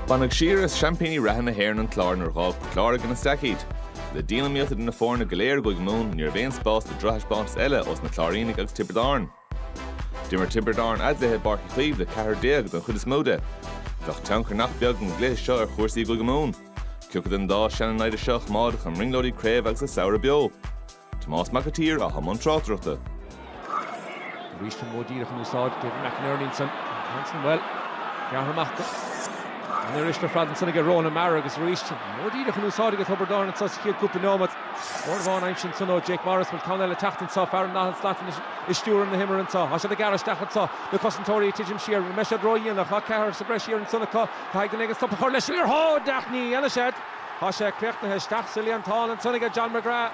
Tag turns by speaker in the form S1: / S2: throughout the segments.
S1: Banach siar is champagní rahan na hair an Clare nar ghal Clare gan na stacid. Le díana miotad in na fórna galéir goig mún níor bhéon spás de drothas bás eile os na Clarínig agus Tipperary. Dimmer Tipperary adlathe barci chlíomh le cahar déag don chud is móda. Gach teanchar nach beag an gléis seo ar chóirsaí goig mún. Ciocad an dá sean naid a seach mád chun ringlódí Craobh agus a saoire bio. Tomás McAteer a hamon trátrachta.
S2: Reached him more dear from the side, David McInerney Hansen well. Garhamach. And there is the Fradden son again Ronan Marragus reached him. More dear from the side get Hubbardorn and such here Cooper Nomad. More von Ancient son of Jake Morris will Connell attacked and saw Árann Slatin is Stuart and the Himmer and saw. I should have Garrish Dachat saw the Cossentori Tijim Shear, Meshad Roy and the Hawkar Sabresh here and Sonaca. Hagnegas top of Horleshir, Ho Daphne and a shed. Hasha Krechtna has Stach Cillian Tall and Sonaga John McGrath.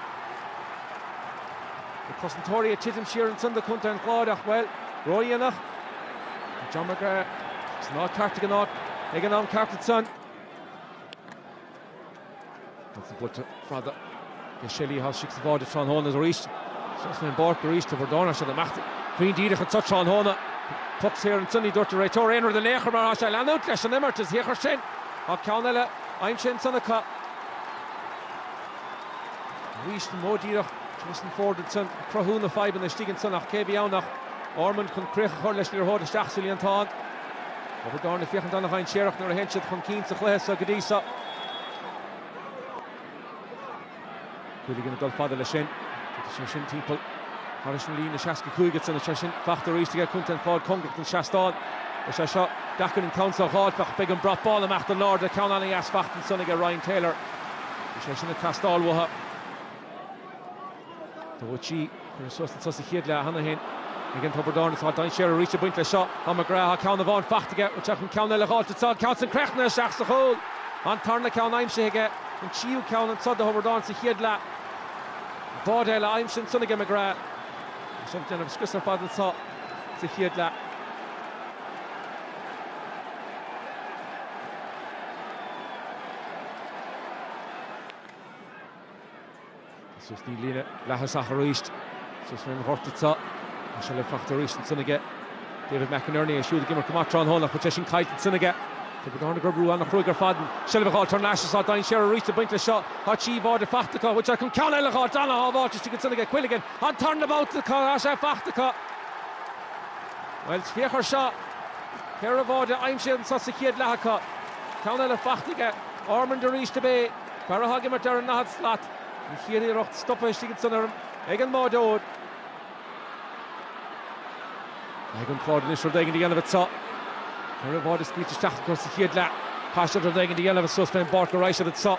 S2: The Cossentori Tijim Shear and Sunda Kunta and Claude well. Roy and John McGrath. It's not Cartigan not. Egan on Carted son. That's the butt Frada. The Shelly has 6 of the Tron Hona is reached. Sussman Barker reached to Verdona should have macht. Queen Diedrich and such on Hona. Pucks here and Sunny Dr. Raitor Enor the Necher Marashal and Outlash and Emmert is here Shin. O'Connell, Einshin Sonaka. Reached Mo Diedrich. Jason Ford and Son. Crahuna 5 in the Stiegen Son of Kebiaunach. Ormond can Krich Horlish near Hod Stachsilian Tag. Overdorn if you can done a fine sheriff nor a henchit from Keen to Clare Gadisa. Really going to go father Lashin. The Shin people. Harrison Lee, the Shaska Kuigets and the Shashin. Factor East to get Kunten Paul Congress and Shaston. The Shasha Dakin and Council Hardbach big and brought ball and after Lord the Count on the Asfacht and Sonniga Ryan Taylor. The Shashin Castal Waha. The Wuchi, the Sustan Sussi Hidla Hanahin. Again, Hubbardorn is hot down. Share reach a point the shot. McGrath, Count of on Facht to get, which I can count the halt. It's all counts and Krechtner, Shachs the hole. On turn the count, I'm Shege. And Chiu count and Sod the Hubbardorn, so Hidla. Bordella, I'm Shin Sunniga McGrath. Something of Skusser Fadl saw to Hidla. So Steve Lina, Lahasach reached. So Sven Hortitza. Shall have factor and Sunniga. David McInerney and shoot the Gimmer Kamatron Hona, Patrician Kite and Sunniga. To go down the Grubru on the Kruger Fadden. Shall have a turn lashes out down Sherry reached the point of shot. Hachi Vard the Fachtica, which I can count a lot on a hard just to get Sunniga Quilligan. And turn about the Asha Fachtica. Well, it's Fiacher shot. Craobh I'm Shin Sassakid Lahaka. Count a Fachtica. Ormond the reach to be. Farahagim there and not slot. And here he rocked stoppage to get Sunner. Egan Mordod. Egan Claude initial dig in the end of it saw. Craobh is speech stack across the Hidla. Pastor the dig in the end of it suspend Barker Reichard it saw.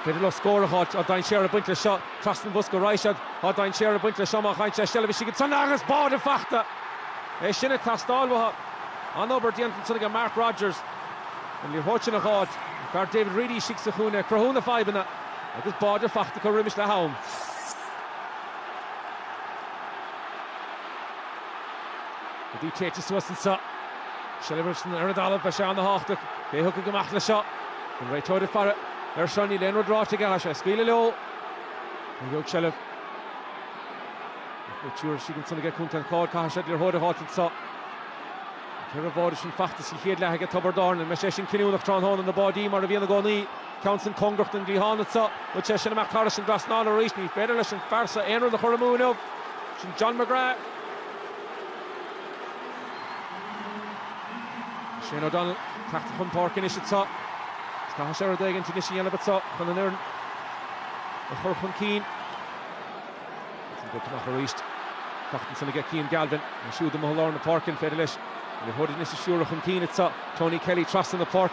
S2: Fiddle score hot or down share a bunch of shot. Trustin Busker Reichard or down share a bunch of shot. Heinz Shelley she gets on Agus Bord Fachta. Shinnet Castalwa on over the entrance of Mark Rogers. And you're watching a hot. David Reedy shikes the Huna. Crahuna 5 in it. Agus Bord Fachta Rimish the home. The takes to us and saw Sheliverson Eredala Bashan the Hawk. They hook a Gamachla shot. And right out for it. There's Sonny Lenwood draw to Gasha. Squealy low. And Yoke Sheliv. But you're she can suddenly get Kuntan Claude Kasha. Your Hoda Hot and saw. Craobh is in fact to see Hidla get Hubbardorn and Mesheshin Kinun of Tron Hon and the body Mar Viena Goni. Counts in Congress and Glihan and saw. Which Shin McCarrish and Grasnal or Reach. Federalish and Farsa. Enro the Horamunov. John McGrath. Shane O'Donnell, tacked from Park in Ishitsa. Scaha Sherrod again to Nishi Yelabitsa, on the Nern. The Hurling Keen. It's a good to knock reached. Fachten son get Keen Galvin. And shoot them all on the Park in Fedelish. And the Hooded Nishi Shura from Keen it's Tony Kelly trusting the Park.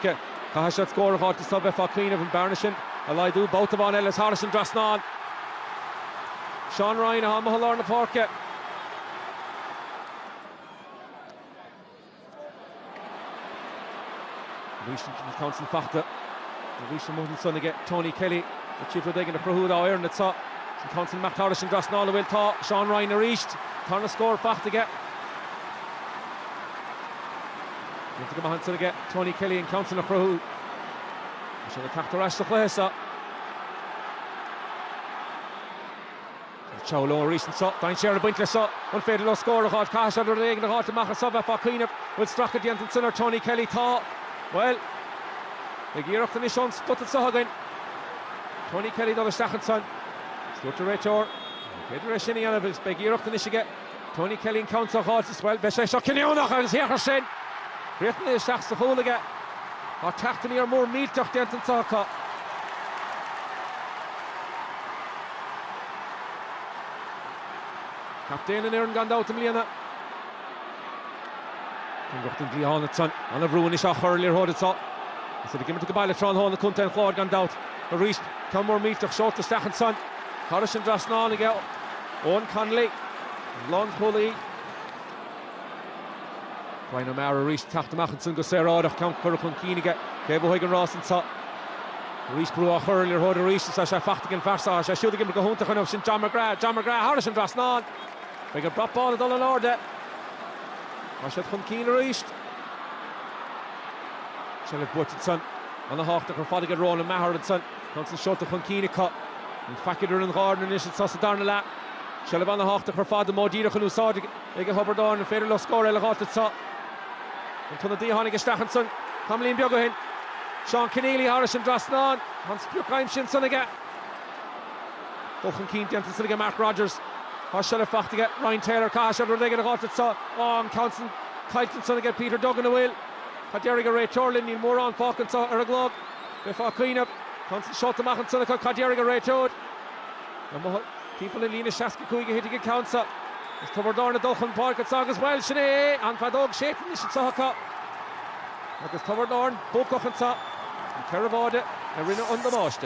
S2: Kahashat score of the sub F Queen of Barnishin. Alaidu, both of on Ellis Harrison Drasnan. Sean Ryan, Mahal on the Park. Reaching to the Council Fachta. Reaching Mumhan son to get Tony Kelly. The chief of digging the Craobh Iron that's up. Council McTarrish and Grasnall will talk. Sean Ryan reached. Turn the score Fachta get. Into the Mumhan son to get Tony Kelly and Council Craobh. Should attack the rest of the place. Chowlo recent shot, down share a bunch of shot, unfair low score of hot cash under the egg and the hot to Machasova for Queen will struck at the end of Tony Kelly thought. Well, Ag iirecht an is an spot sa again. Tony Kelly dal stachan son. Stort rétor. Federation in Elvis beg iirecht an isige. Tony Kelly in counter hard as well. Best shot Kenionach as here sin. Breton is stach sa holige. Har tachten hier more meeltocht dent an taka. Captain in Árann gone out to Miliana. And got in Gliana son. And a ruin is a hurler hold it up. So the game to Gabaila Tron Hall the content Clare gone out. The reached come more meeltocht short to stachan son. Harrison Drasnan again. Owen Conley. Long Pulley. Ryan O'Mara reached tacht Machinson go Sarah count Curricon Keenige. Craobh Iomána Ross and Sut. Reached Brew a hurler hold the reached so I fact again Farsa. I should give him go home to kind of John McGrath Harrison Drasnan. They got drop ball at all Lord there. I should come Keen reached. Shall have butted son on the half to her father get Ronan Maher and son. Constant shot to Keenige cut. And Fakider and Gordon and Ishit Sasa Darnala. Shall have on the half to her father Modira Kanu Sadiq. They get Hubbard on and Federal score Elagot at Sut. And to the Dihonig Stachanson. Hamlin Biogohin. Sean Keneally, Harrison Drasnan. Hans Bukheim Shin Soniga. Dolphin Keen Denton Soniga Mark Rogers. Shall have to get Ryan Taylor Cash. They get a got at Sut. Oh, and Counson Kyleton Soniga Peter Duggan the wheel. Caderiga Ray Torlin, Neil Moran, Falcon or a glove. Before clean up. Constant shot to Machin Sonica, Caderiga Ray Toad. People in Lena Shaska Kuiga hitting a counter. It's covered down the Dulchan Park at Song as well. Shane and Fadog shaking this Sahaka. Like it's covered down, Bokoch and Sa. And Craobh Iomána, and Rina on the most.